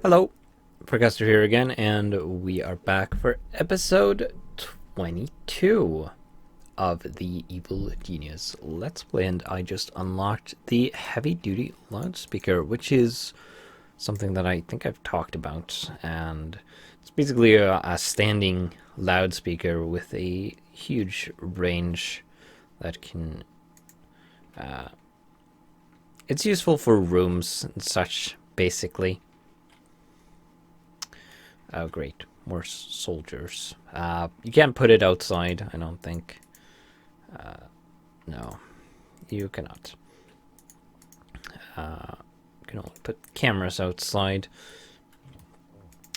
Hello, Professor here again, and we are back for episode 22 of the Evil Genius Let's Play, and I just unlocked the heavy duty loudspeaker, which is something that I think I've talked about, and it's basically a standing loudspeaker with a huge range that can. It's useful for rooms and such, basically. Oh, great. More soldiers. You can't put it outside, I don't think. No, you cannot. You can only put cameras outside.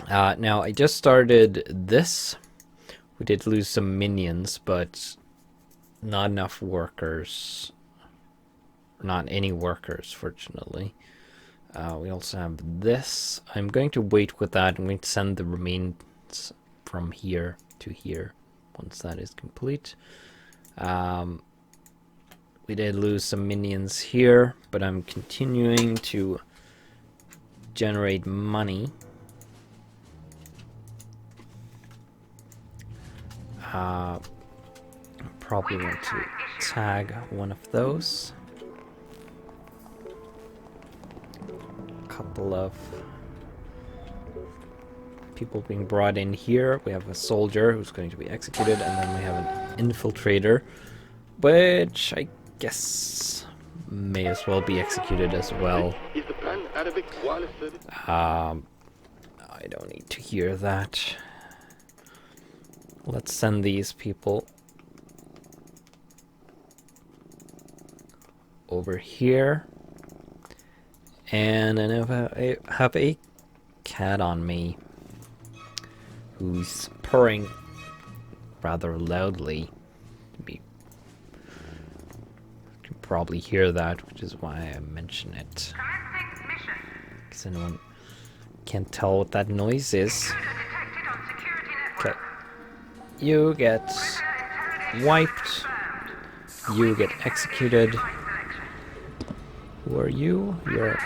Now, I just started this. We did lose some minions, but not enough workers. Not any workers, fortunately. We also have this. I'm going to wait with that. I'm going to send the remains from here to here once that is complete. We did lose some minions here, but I'm continuing to generate money. Probably want to tag one of those. Couple of people being brought in here. We have a soldier who's going to be executed, and then we have an infiltrator, which I guess may as well be executed as well. I don't need to hear that. Let's send these people over here. And I have a cat on me who's purring rather loudly. You can probably hear that, which is why I mention it. Because anyone can't tell what that noise is. Okay. You get wiped. You get executed. Who are you? You're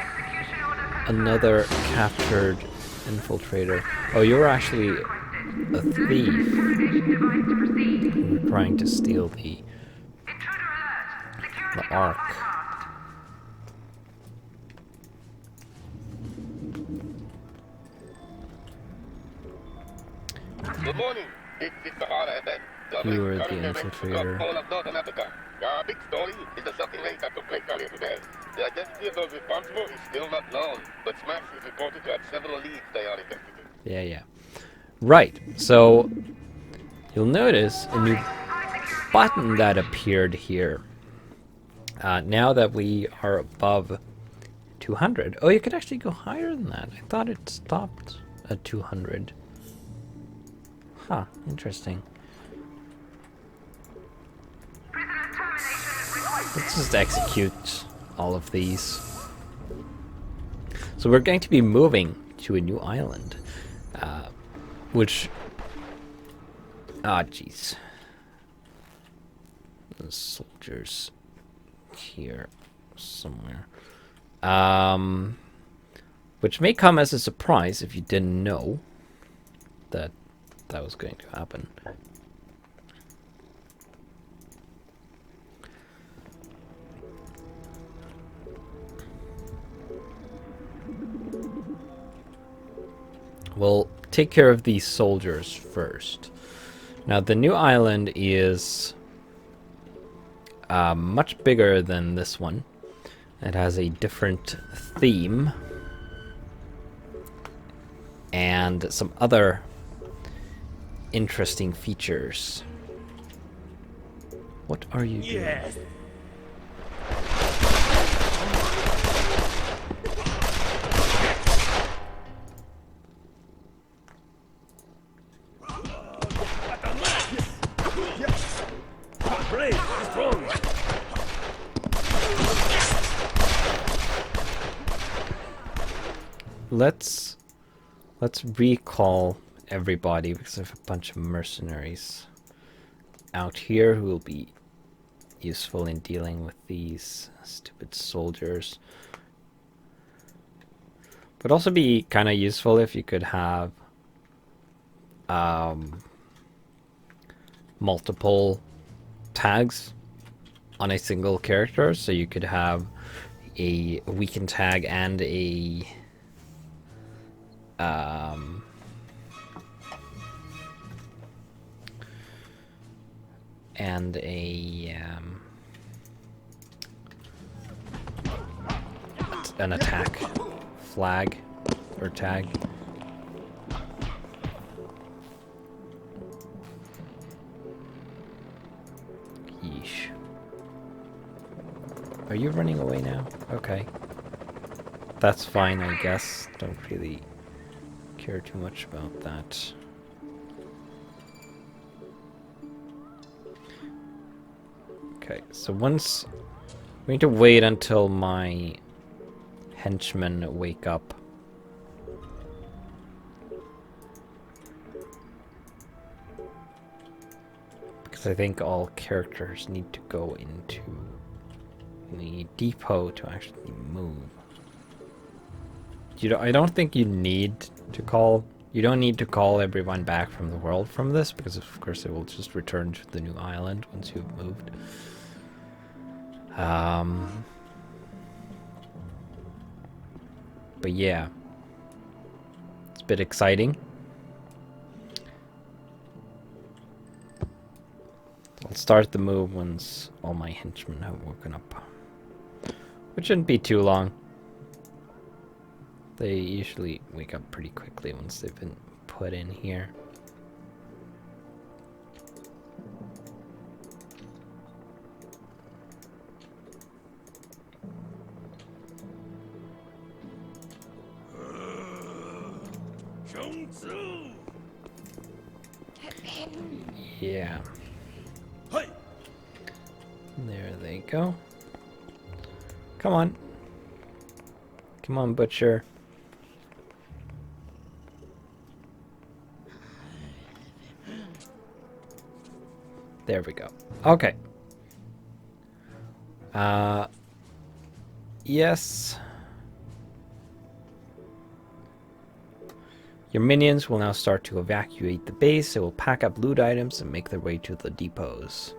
another captured infiltrator. Oh, you're actually a thief. You're trying to steal the Ark. Good morning. You were the infiltrator. Our big story is the shocking raid that took place earlier today. The identity of those responsible is still not known, but Smash is reported to have several leads they are investigating. Yeah. Right, so you'll notice a new button that appeared here. Now that we are above 200. Oh, you could actually go higher than that. I thought it stopped at 200. Huh, interesting. Let's just execute all of these. So we're going to be moving to a new island, which... Ah, jeez. The soldiers here somewhere. Which may come as a surprise if you didn't know that that was going to happen. We'll take care of these soldiers first. Now, the new island is much bigger than this one. It has a different theme and some other interesting features. What are you doing? Let's recall everybody because I have a bunch of mercenaries out here who will be useful in dealing with these stupid soldiers. Would also be kind of useful if you could have multiple tags on a single character, so you could have a weaken tag and a an attack flag or tag. Yeesh. Are you running away now? Okay. That's fine, I guess. Don't really care too much about that. Okay, so once... We need to wait until my henchmen wake up. Because I think all characters need to go into the depot to actually move. I don't think you need to call... You don't need to call everyone back from the world from this, because of course they will just return to the new island once you've moved. But yeah, it's a bit exciting. I'll start the move once all my henchmen have woken up. Which shouldn't be too long. They usually wake up pretty quickly once they've been put in here. Yeah. There they go. Come on. Come on, Butcher. There we go. Okay. Yes. Your minions will now start to evacuate the base. They will pack up loot items and make their way to the depots.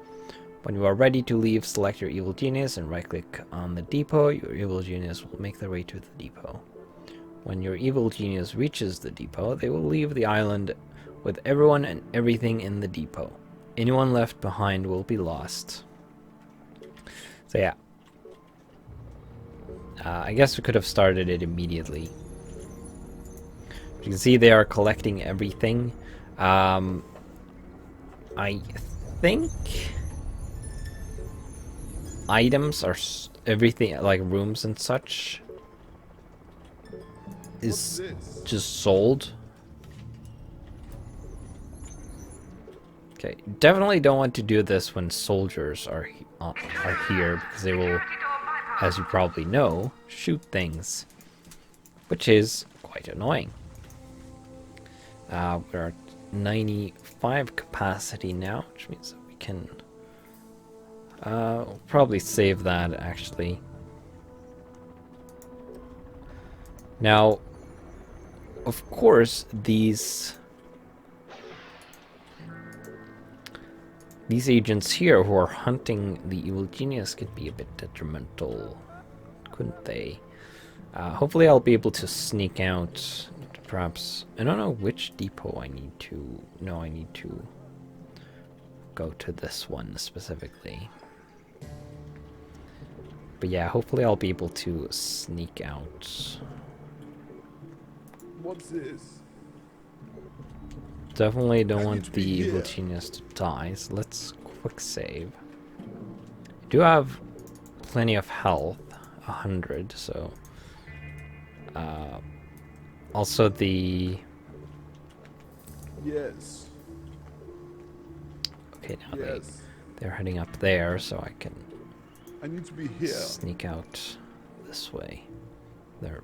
When you are ready to leave, select your evil genius and right-click on the depot. Your evil genius will make their way to the depot. When your evil genius reaches the depot, they will leave the island with everyone and everything in the depot. Anyone left behind will be lost. So yeah. I guess we could have started it immediately. You can see they are collecting everything. I think items are everything, like rooms and such, is just sold. Okay, definitely don't want to do this when soldiers are here, because they will, as you probably know, shoot things, which is quite annoying. We're at 95 capacity now, which means that we can probably save that, actually. Now, of course, these agents here who are hunting the evil genius could be a bit detrimental, couldn't they? Hopefully I'll be able to sneak out, perhaps. I don't know which depot I need to... No, I need to go to this one specifically. But yeah, hopefully I'll be able to sneak out. What's this? Definitely don't want the evil genius to die, so let's quick save. I do have plenty of health, 100, so... also the... Yes. Okay, now they're heading up there, so I can... I need to be here. Sneak out this way. They're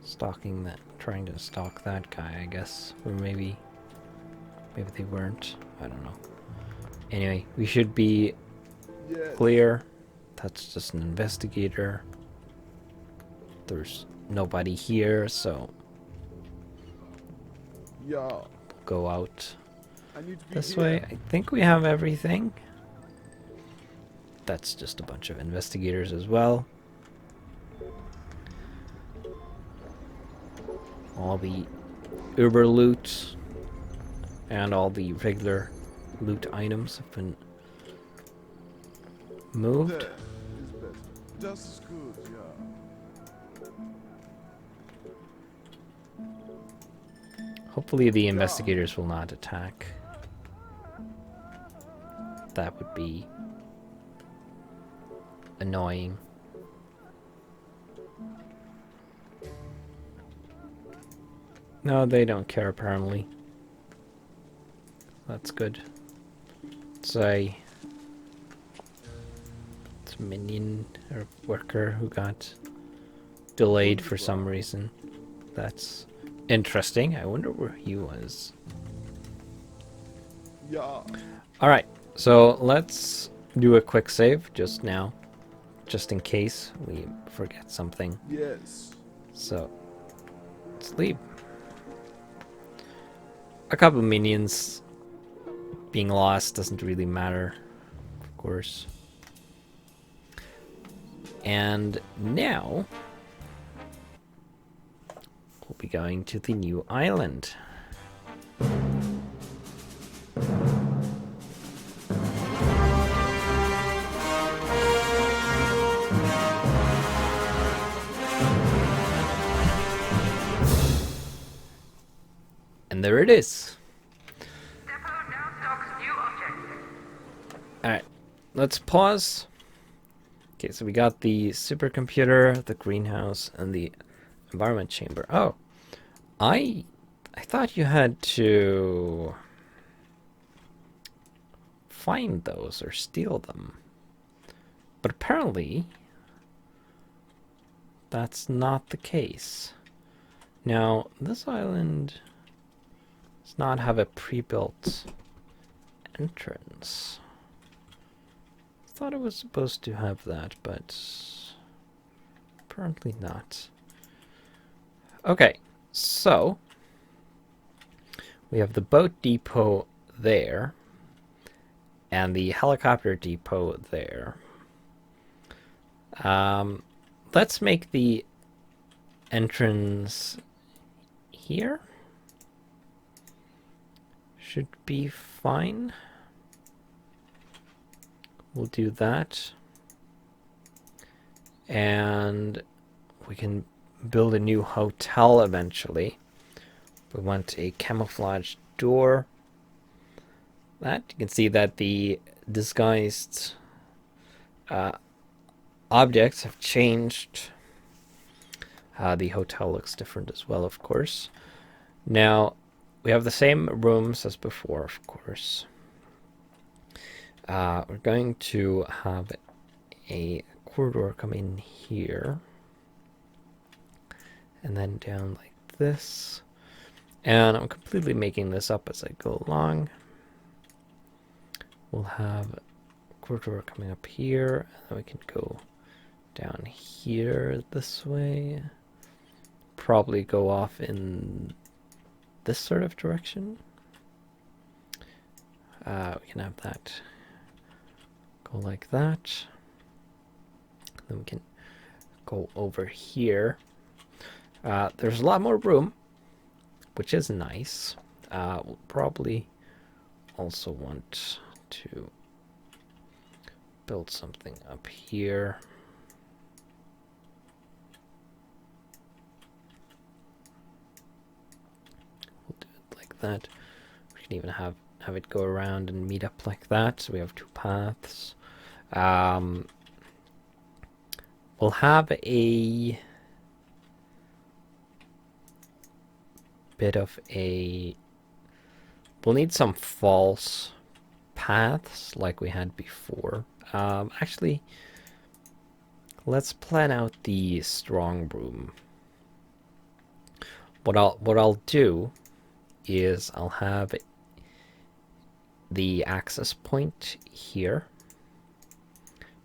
stalking that, trying to stalk that guy, I guess. Or maybe they weren't. I don't know. Anyway, we should be clear. That's just an investigator. There's nobody here, so Yeah, go out I need to be this here. way. I think we have everything. That's just a bunch of investigators as well. All the Uber loot and all the regular loot items have been moved. There is better. Just as good, yeah. Hopefully the investigators will not attack. That would be annoying. No, they don't care apparently. That's good. It's a minion or worker who got delayed for some reason. That's interesting. I wonder where he was. Yeah. Alright, so let's do a quick save just now. Just in case we forget something. Yes. So, let's leave. A couple of minions being lost doesn't really matter, of course. And now, we'll be going to the new island. And there it is. Alright, let's pause. Okay, so we got the supercomputer, the greenhouse, and the environment chamber. Oh, I thought you had to find those or steal them. But apparently, that's not the case. Now, this island does not have a pre-built entrance. I thought it was supposed to have that, but apparently not. Okay, so we have the boat depot there and the helicopter depot there. Let's make the entrance here. Should be fine. We'll do that. And we can build a new hotel eventually. We want a camouflage door. That you can see that the disguised objects have changed. The hotel looks different as well, of course. Now, we have the same rooms as before, of course. We're going to have a corridor come in here. And then down like this. And I'm completely making this up as I go along. We'll have a corridor coming up here. And then we can go down here this way. Probably go off in this sort of direction. We can have that go like that. Then we can go over here. There's a lot more room, which is nice. We'll probably also want to build something up here. We'll do it like that. We can even have it go around and meet up like that. So we have two paths. We'll have a bit of a... We'll need some false paths like we had before. Actually, let's plan out the strong room. What I'll do is I'll have the access point here,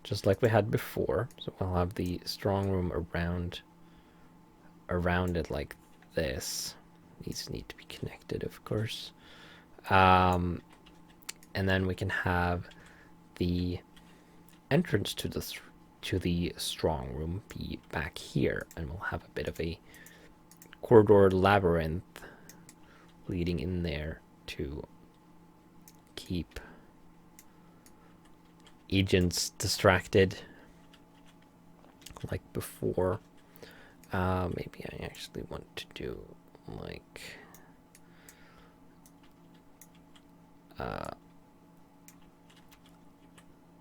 just like we had before. So we'll have the strong room around around it like this. These need to be connected, of course. And then we can have the entrance to the strong room be back here, and we'll have a bit of a corridor labyrinth leading in there to keep agents distracted like before. Maybe I actually want to do like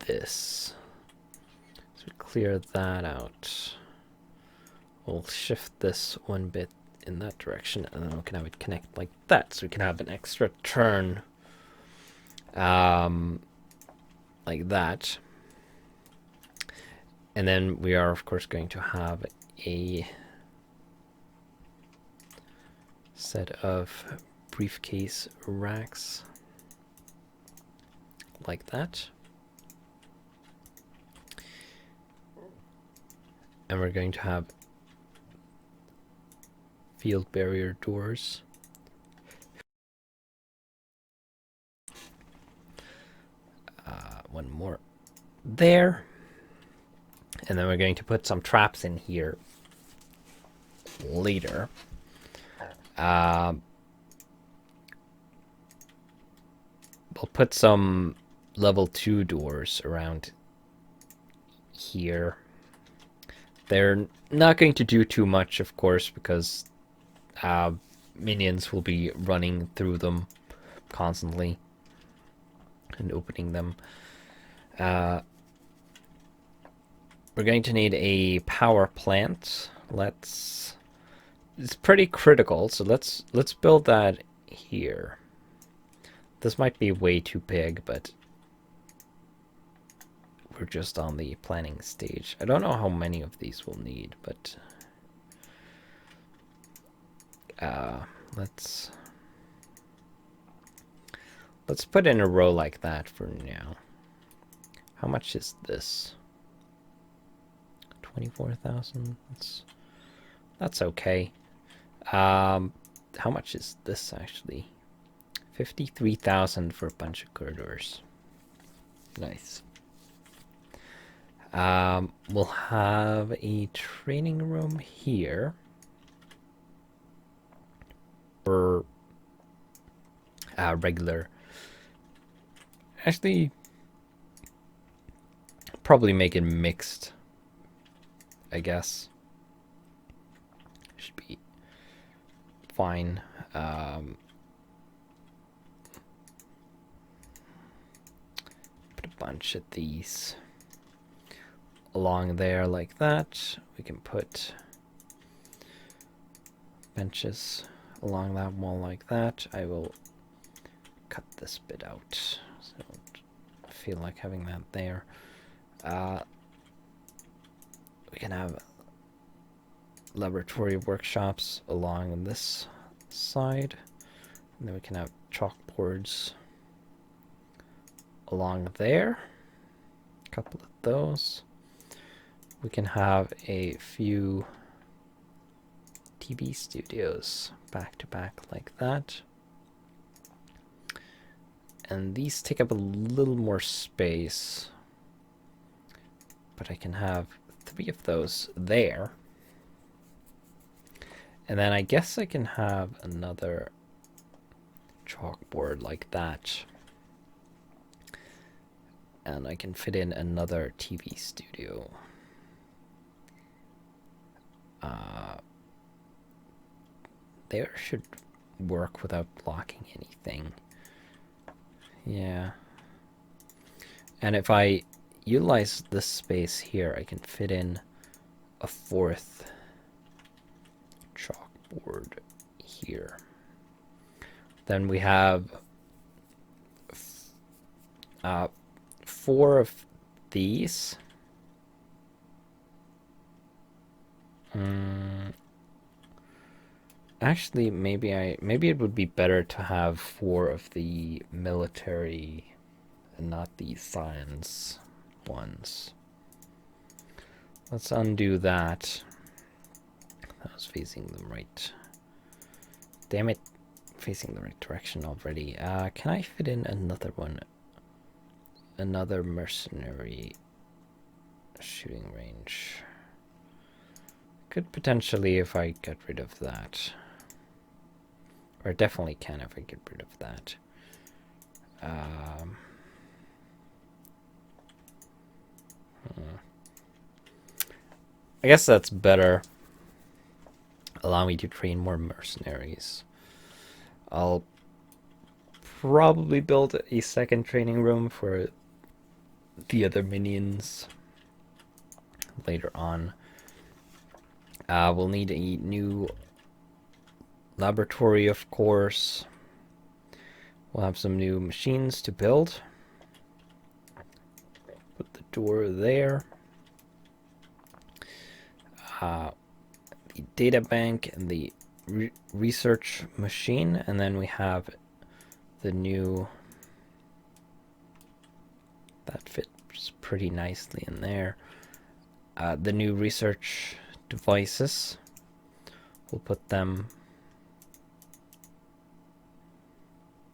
this. So clear that out. We'll shift this one bit in that direction, and then we can have it connect like that, so we can have an extra turn like that. And then we are of course going to have a set of briefcase racks like that. And we're going to have field barrier doors. One more there. And then we're going to put some traps in here later. We'll put some level 2 doors around here. They're not going to do too much, of course, because minions will be running through them constantly and opening them. We're going to need a power plant. It's pretty critical, so let's build that here. This might be way too big, but we're just on the planning stage. I don't know how many of these we'll need, but let's put in a row like that for now. How much is this? 24,000. That's okay. How much is this actually? 53,000 for a bunch of corridors. Nice. We'll have a training room here for regular. Actually, probably make it mixed, I guess. Should be fine. Put a bunch of these along there like that. We can put benches along that wall like that. I will cut this bit out, so I don't feel like having that there. We can have laboratory workshops along this side, and then we can have chalkboards along there. A couple of those. We can have a few TV studios back to back like that. And these take up a little more space, but I can have 3 of those there. And then I guess I can have another chalkboard like that. And I can fit in another TV studio. There should work without blocking anything. Yeah. And if I utilize this space here, I can fit in a 4th chalkboard here. Then we have 4 of these. Actually, maybe it would be better to have 4 of the military and not the science ones. Let's undo that. That was facing the right. Damn it, facing the right direction already. Can I fit in another one? Another mercenary shooting range. Could potentially if I get rid of that. Or definitely can if I get rid of that. I guess that's better. Allow me to train more mercenaries. I'll probably build a second training room for the other minions later on. We'll need a new laboratory, of course. We'll have some new machines to build. Put the door there. The data bank and the research machine, and then we have the new that fits pretty nicely in there. The new research devices, we'll put them.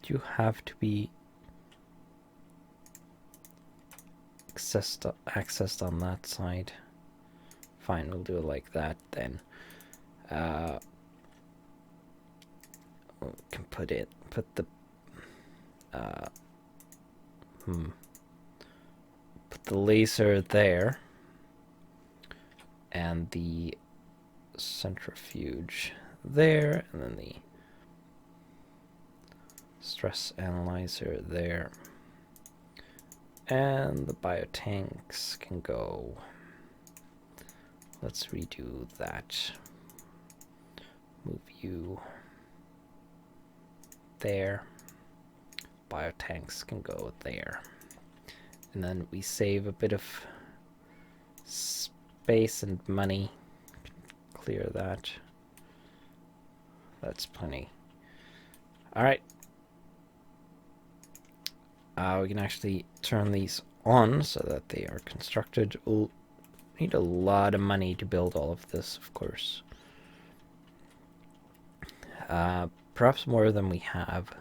You have to be accessed on that side. Fine, we'll do it like that then. We can put the put the laser there, and the centrifuge there, and then the stress analyzer there, and the biotanks can go. Let's redo that. Move you there. Biotanks can go there. And then we save a bit of space and money. Clear that. That's plenty. Alright. We can actually turn these on so that they are constructed. We'll need a lot of money to build all of this, of course. Perhaps more than we have.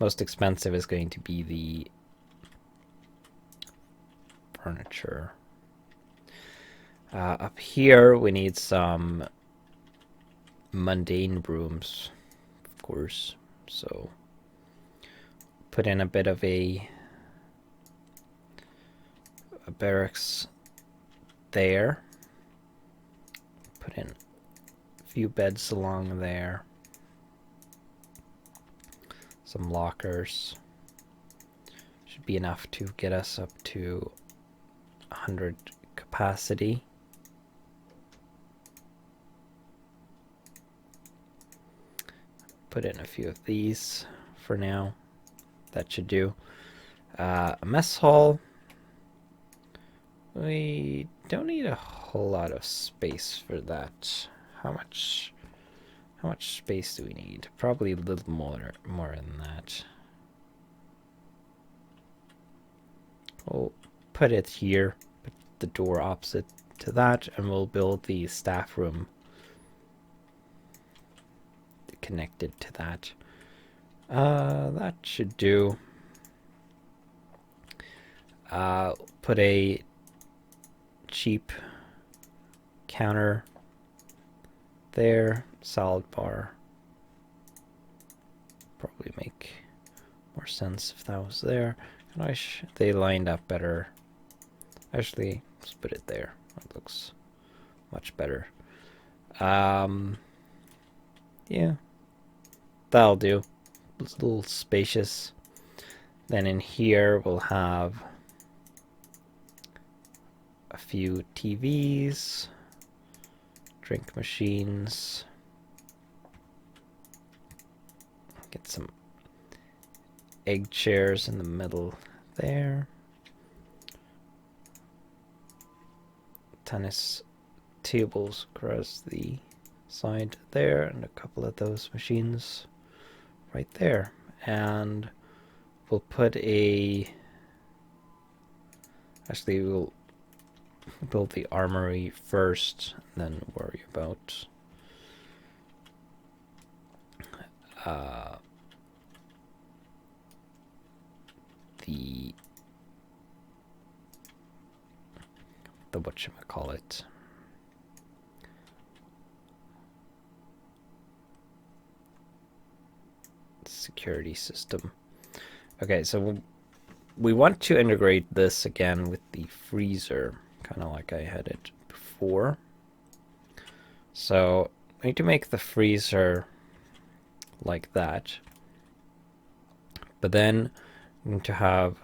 Most expensive is going to be the furniture. Up here we need some mundane rooms, of course. So put in a bit of a barracks there. Put in a few beds along there. Some lockers. Should be enough to get us up to 100 capacity. Put in a few of these for now. That should do. A mess hall. We don't need a whole lot of space for that. How much space do we need? Probably a little more than that. We'll put it here, put the door opposite to that, and we'll build the staff room connected to that. That should do. Put a cheap counter there, salad bar. Probably make more sense if that was there. And they lined up better. Actually, let's put it there. That looks much better. Yeah, that'll do. It's a little spacious. Then in here we'll have a few TVs, drink machines, get some egg chairs in the middle there, tennis tables across the side there, and a couple of those machines right there. And we'll put a... Actually, we'll build the armory first, then worry about the whatchamacallit. Security system. Okay, so we want to integrate this again with the freezer, kind of like I had it before. So I need to make the freezer like that. But then I'm going to have...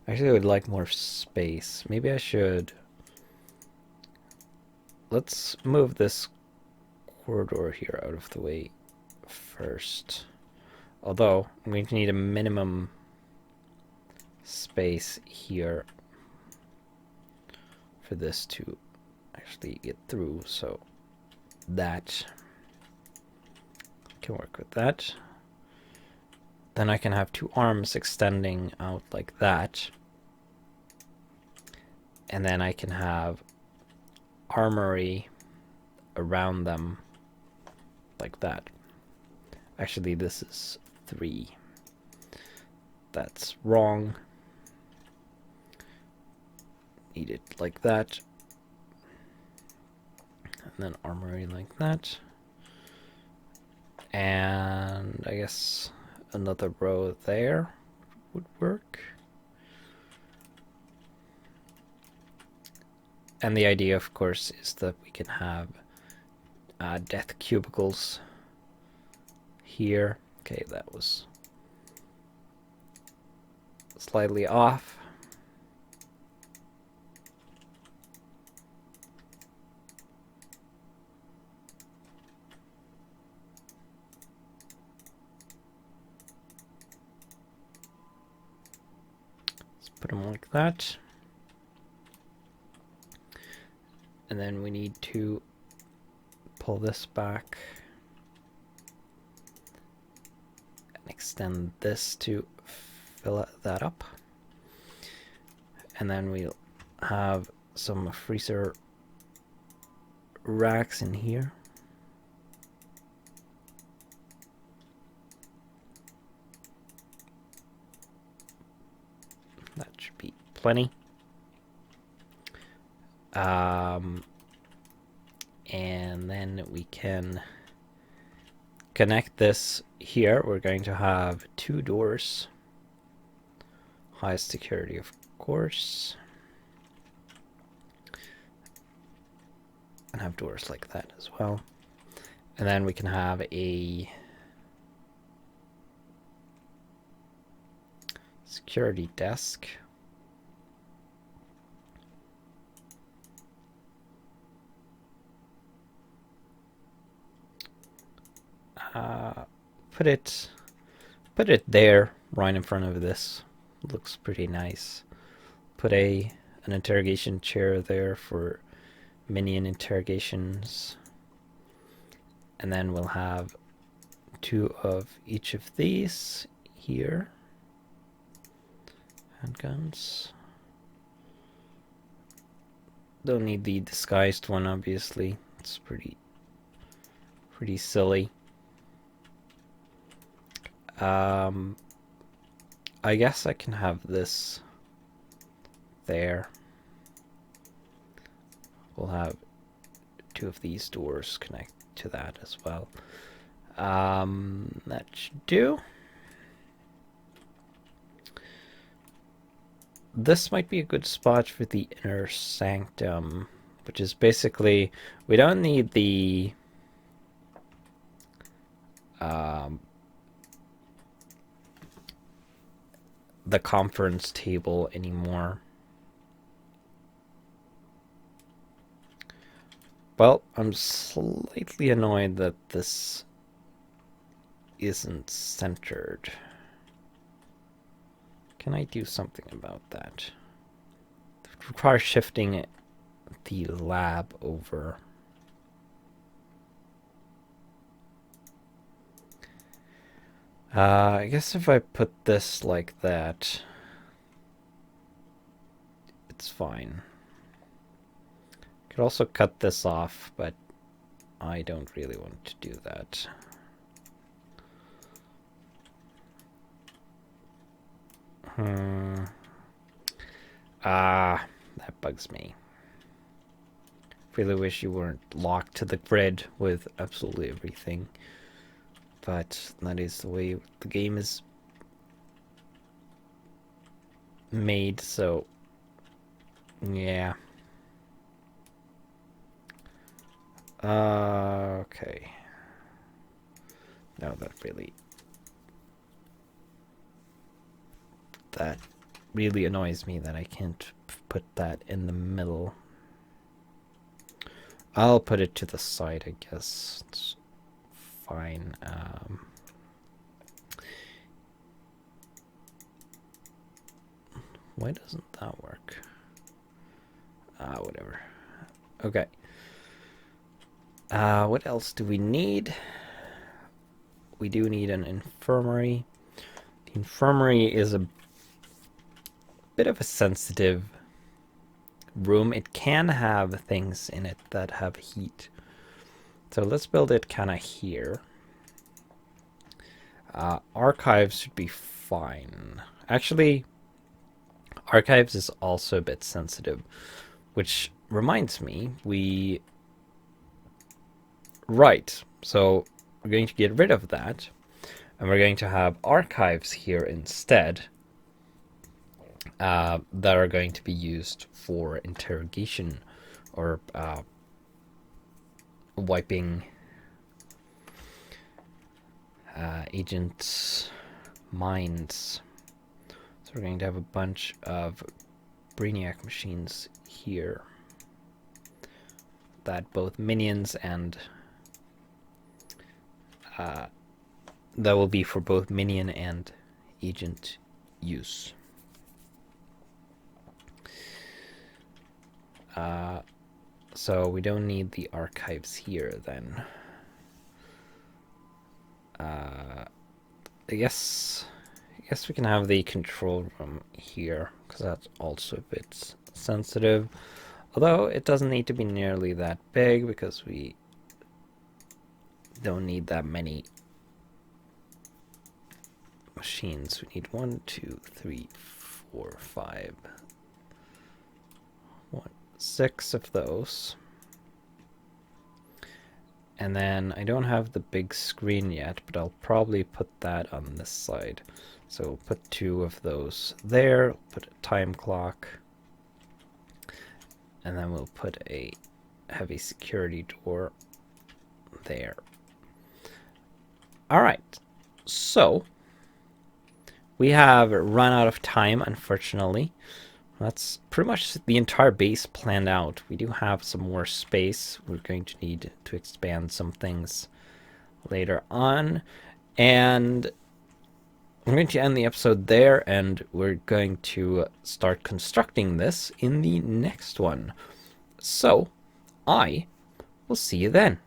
Actually, I would like more space. Maybe I should... Let's move this corridor here out of the way first. Although, I'm going to need a minimum space here for this to actually get through, so that can work with that. Then I can have two arms extending out like that, and then I can have armory around them like that. Actually, this is 3. That's wrong. Need it like that. And then armory like that. And I guess another row there would work. And the idea, of course, is that we can have death cubicles here. Okay, that was slightly off. Let's put them like that. And then we need to pull this back and extend this to fill that up. And then we'll have some freezer racks in here. That should be plenty. And then we can connect this here. We're going to have 2 doors. Highest security, of course. And have doors like that as well. And then we can have a security desk. Put it there, right in front of this. Looks pretty nice. Put an interrogation chair there for minion interrogations. And then we'll have 2 of each of these here. Handguns. Don't need the disguised one, obviously. It's pretty silly. I guess I can have this there. We'll have 2 of these doors connect to that as well. That should do. This might be a good spot for the inner sanctum, which is basically, we don't need the conference table anymore. Well, I'm slightly annoyed that this isn't centered. Can I do something about that? It requires shifting the lab over. I guess if I put this like that, it's fine. Could also cut this off, but I don't really want to do that. That bugs me. Really wish you weren't locked to the grid with absolutely everything. But that is the way the game is made, so yeah. Okay. No, that really annoys me that I can't put that in the middle. I'll put it to the side, I guess. It's fine. Why doesn't that work? Whatever. Okay. What else do we need? We do need an infirmary. The infirmary is a bit of a sensitive room. It can have things in it that have heat. So let's build it kind of here. Archives should be fine. Actually, archives is also a bit sensitive, which reminds me, right, so we're going to get rid of that, and we're going to have archives here instead, that are going to be used for interrogation or wiping agents' minds. So we're going to have a bunch of Brainiac machines here that both minions and that will be for both minion and agent use. So we don't need the archives here then. I guess we can have the control room here, because that's also a bit sensitive. Although it doesn't need to be nearly that big, because we don't need that many machines. We need 1, 2, 3, 4, 5, 6 of those. And then I don't have the big screen yet, but I'll probably put that on this side. So we'll put 2 of those there, put a time clock, and then we'll put a heavy security door there. Alright, so we have run out of time, unfortunately. That's pretty much the entire base planned out. We do have some more space. We're going to need to expand some things later on. And I'm going to end the episode there, and we're going to start constructing this in the next one. So, I will see you then.